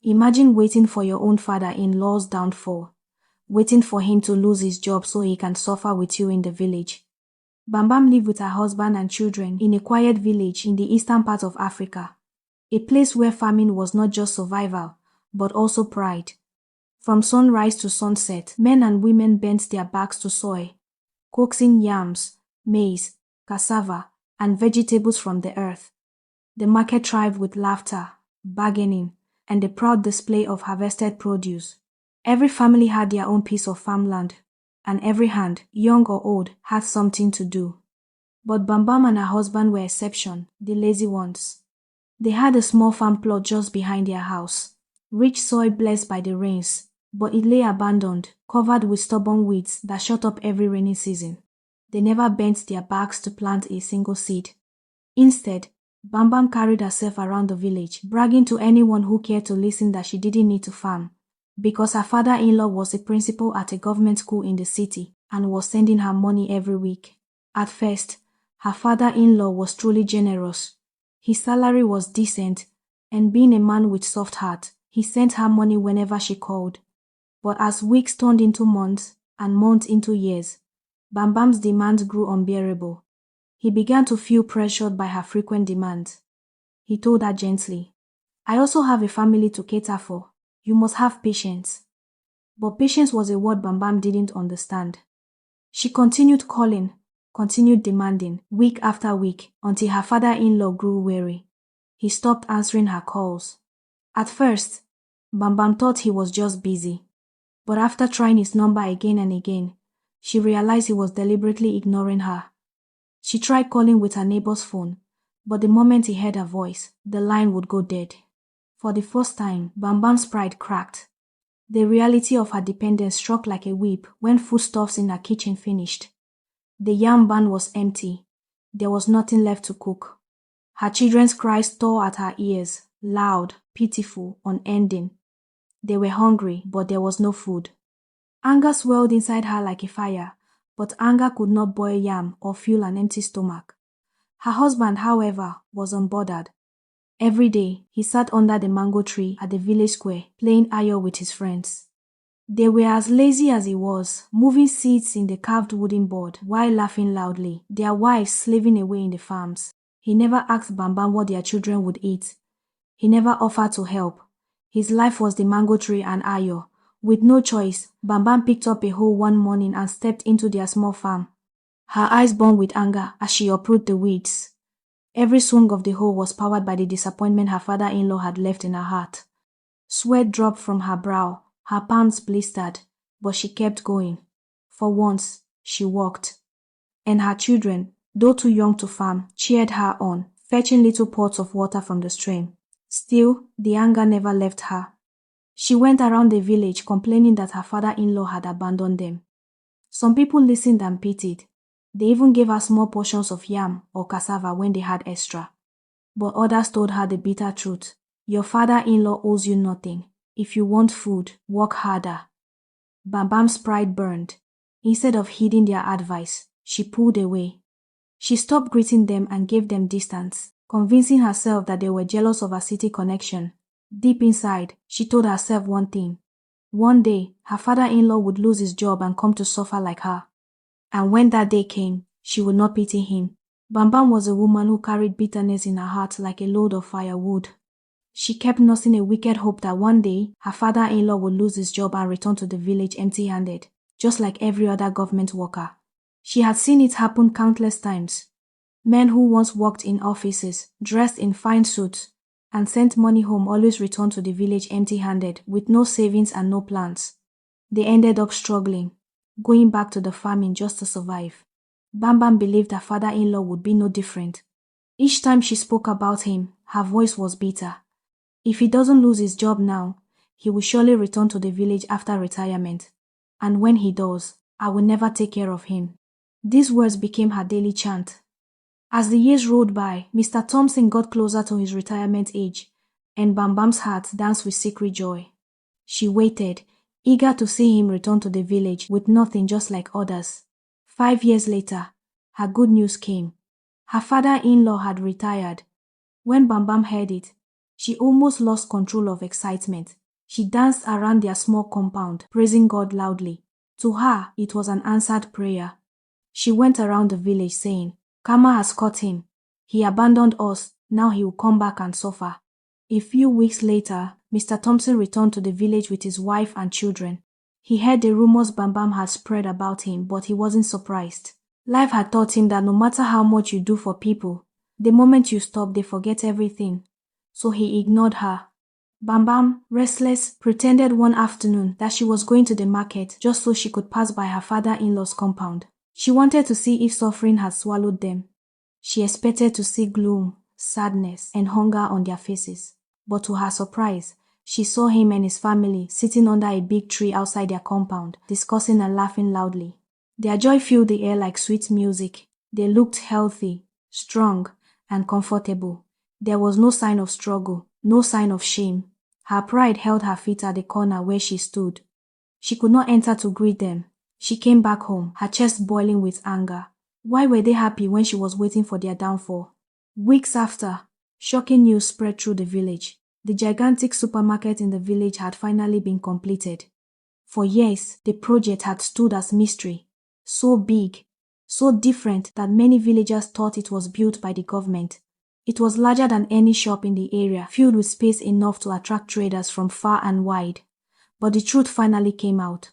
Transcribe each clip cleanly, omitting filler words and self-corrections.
Imagine waiting for your own father-in-law's downfall, waiting for him to lose his job so he can suffer with you in the village. Bambam lived with her husband and children in a quiet village in the eastern part of Africa, a place where farming was not just survival, but also pride. From sunrise to sunset, men and women bent their backs to soil, coaxing yams, maize, cassava, and vegetables from the earth. The market thrived with laughter, bargaining, and the proud display of harvested produce. Every family had their own piece of farmland, and every hand, young or old, had something to do. But Bambam and her husband were exception, the lazy ones. They had a small farm plot just behind their house, rich soil blessed by the rains, but it lay abandoned, covered with stubborn weeds that shot up every rainy season. They never bent their backs to plant a single seed. Instead, Bambam carried herself around the village, bragging to anyone who cared to listen that she didn't need to farm, because her father-in-law was a principal at a government school in the city and was sending her money every week. At first, her father-in-law was truly generous. His salary was decent, and being a man with soft heart, he sent her money whenever she called. But as weeks turned into months and months into years, Bambam's demands grew unbearable. He began to feel pressured by her frequent demands. He told her gently, "I also have a family to cater for. You must have patience." But patience was a word Bambam didn't understand. She continued calling, continued demanding, week after week, until her father-in-law grew weary. He stopped answering her calls. At first, Bambam thought he was just busy. But after trying his number again and again, she realized he was deliberately ignoring her. She tried calling with her neighbor's phone, but the moment he heard her voice, the line would go dead. For the first time, Bambam's pride cracked. The reality of her dependence struck like a whip when foodstuffs in her kitchen finished. The yam barn was empty. There was nothing left to cook. Her children's cries tore at her ears, loud, pitiful, unending. They were hungry, but there was no food. Anger swelled inside her like a fire, but anger could not boil yam or fuel an empty stomach. Her husband, however, was unbothered. Every day, he sat under the mango tree at the village square, playing ayo with his friends. They were as lazy as he was, moving seeds in the carved wooden board while laughing loudly, their wives slaving away in the farms. He never asked Bambam what their children would eat. He never offered to help. His life was the mango tree and ayo. With no choice, Bambam picked up a hoe one morning and stepped into their small farm. Her eyes burned with anger as she uprooted the weeds. Every swing of the hoe was powered by the disappointment her father-in-law had left in her heart. Sweat dropped from her brow, her palms blistered, but she kept going. For once, she walked. And her children, though too young to farm, cheered her on, fetching little pots of water from the stream. Still, the anger never left her. She went around the village complaining that her father-in-law had abandoned them. Some people listened and pitied. They even gave her small portions of yam or cassava when they had extra. But others told her the bitter truth. Your father-in-law owes you nothing. If you want food, work harder. Bambam's pride burned. Instead of heeding their advice, she pulled away. She stopped greeting them and gave them distance, convincing herself that they were jealous of her city connection. Deep inside, she told herself one thing. One day, her father-in-law would lose his job and come to suffer like her. And when that day came, she would not pity him. Bambam was a woman who carried bitterness in her heart like a load of firewood. She kept nursing a wicked hope that one day, her father-in-law would lose his job and return to the village empty-handed, just like every other government worker. She had seen it happen countless times. Men who once worked in offices, dressed in fine suits, and sent money home always returned to the village empty-handed with no savings and no plans. They ended up struggling, going back to the farming just to survive. Bambam believed her father-in-law would be no different. Each time she spoke about him, her voice was bitter. If he doesn't lose his job now, he will surely return to the village after retirement. And when he does, I will never take care of him. These words became her daily chant. As the years rolled by, Mr. Thompson got closer to his retirement age, and Bambam's heart danced with secret joy. She waited, eager to see him return to the village with nothing just like others. 5 years later, her good news came. Her father-in-law had retired. When Bambam heard it, She almost lost control of excitement. She danced around their small compound, praising God loudly. To her, it was an answered prayer. She went around the village saying, "Karma has caught him. He abandoned us, now he will come back and suffer." A few weeks later, Mr. Thompson returned to the village with his wife and children. He heard the rumors Bam Bam had spread about him, but he wasn't surprised. Life had taught him that no matter how much you do for people, the moment you stop, they forget everything. So he ignored her. Bam Bam, restless, pretended one afternoon that she was going to the market just so she could pass by her father-in-law's compound. She wanted to see if suffering had swallowed them. She expected to see gloom, sadness, and hunger on their faces. But to her surprise, she saw him and his family sitting under a big tree outside their compound, discussing and laughing loudly. Their joy filled the air like sweet music. They looked healthy, strong, and comfortable. There was no sign of struggle, no sign of shame. Her pride held her feet at the corner where she stood. She could not enter to greet them. She came back home, her chest boiling with anger. Why were they happy when she was waiting for their downfall? Weeks after, shocking news spread through the village. The gigantic supermarket in the village had finally been completed. For years, the project had stood as mystery. So big, so different that many villagers thought it was built by the government. It was larger than any shop in the area, filled with space enough to attract traders from far and wide. But the truth finally came out.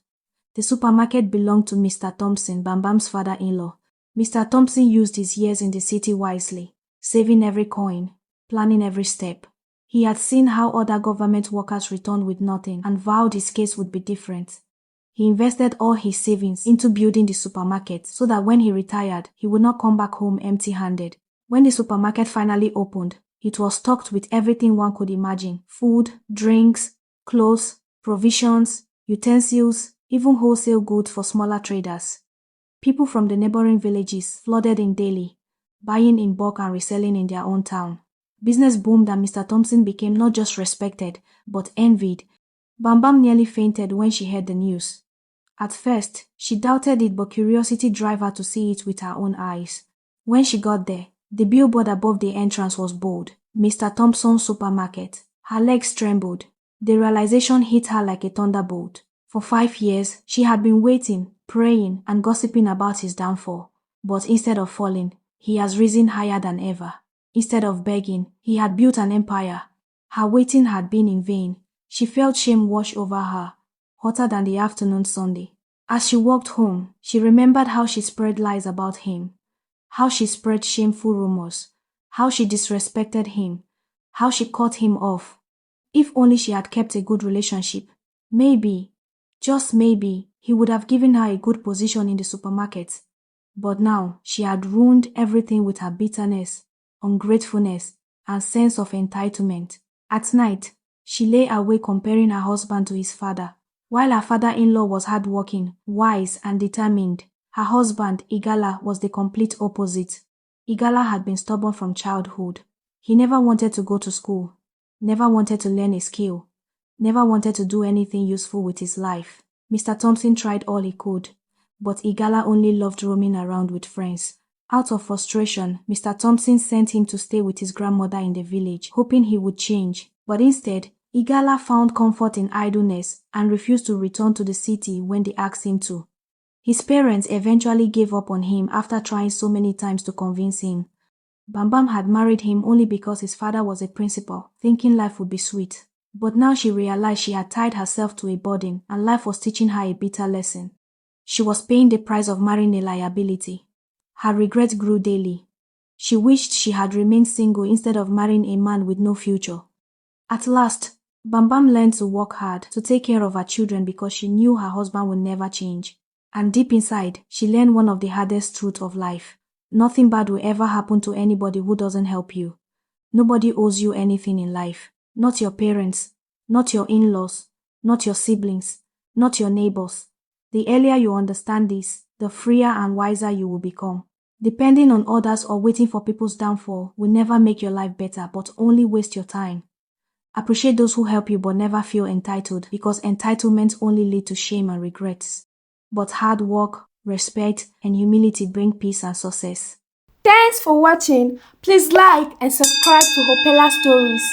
The supermarket belonged to Mr. Thompson, Bam Bam's father-in-law. Mr. Thompson used his years in the city wisely, saving every coin, planning every step. He had seen how other government workers returned with nothing and vowed his case would be different. He invested all his savings into building the supermarket so that when he retired, he would not come back home empty-handed. When the supermarket finally opened, it was stocked with everything one could imagine: food, drinks, clothes, provisions, utensils, even wholesale goods for smaller traders. People from the neighboring villages flooded in daily, buying in bulk and reselling in their own town. Business boomed and Mr. Thompson became not just respected, but envied. Bam Bam nearly fainted when she heard the news. At first, she doubted it, but curiosity drove her to see it with her own eyes. When she got there, the billboard above the entrance was bold: Mr. Thompson's Supermarket. Her legs trembled. The realization hit her like a thunderbolt. For 5 years, she had been waiting, praying, and gossiping about his downfall. But instead of falling, he has risen higher than ever. Instead of begging, he had built an empire. Her waiting had been in vain. She felt shame wash over her, hotter than the afternoon Sunday. As she walked home, she remembered how she spread lies about him, how she spread shameful rumors, how she disrespected him, how she cut him off. If only she had kept a good relationship, maybe, just maybe, he would have given her a good position in the supermarket. But now, she had ruined everything with her bitterness, ungratefulness, and sense of entitlement. At night, she lay awake comparing her husband to his father. While her father-in-law was hardworking, wise, and determined, her husband, Igala, was the complete opposite. Igala had been stubborn from childhood. He never wanted to go to school, never wanted to learn a skill, never wanted to do anything useful with his life. Mr. Thompson tried all he could, but Igala only loved roaming around with friends. Out of frustration, Mr. Thompson sent him to stay with his grandmother in the village, hoping he would change. But instead, Igala found comfort in idleness and refused to return to the city when they asked him to. His parents eventually gave up on him after trying so many times to convince him. Bam Bam had married him only because his father was a principal, thinking life would be sweet. But now she realized she had tied herself to a burden and life was teaching her a bitter lesson. She was paying the price of marrying a liability. Her regret grew daily. She wished she had remained single instead of marrying a man with no future. At last, Bam Bam learned to work hard to take care of her children because she knew her husband would never change. And deep inside, she learned one of the hardest truths of life. Nothing bad will ever happen to anybody who doesn't help you. Nobody owes you anything in life. Not your parents, not your in-laws, not your siblings, not your neighbors. The earlier you understand this, the freer and wiser you will become. Depending on others or waiting for people's downfall will never make your life better, but only waste your time. Appreciate those who help you but never feel entitled, because entitlement only leads to shame and regrets. But hard work, respect, and humility bring peace and success. Thanks for watching. Please like and subscribe to Hopela Stories.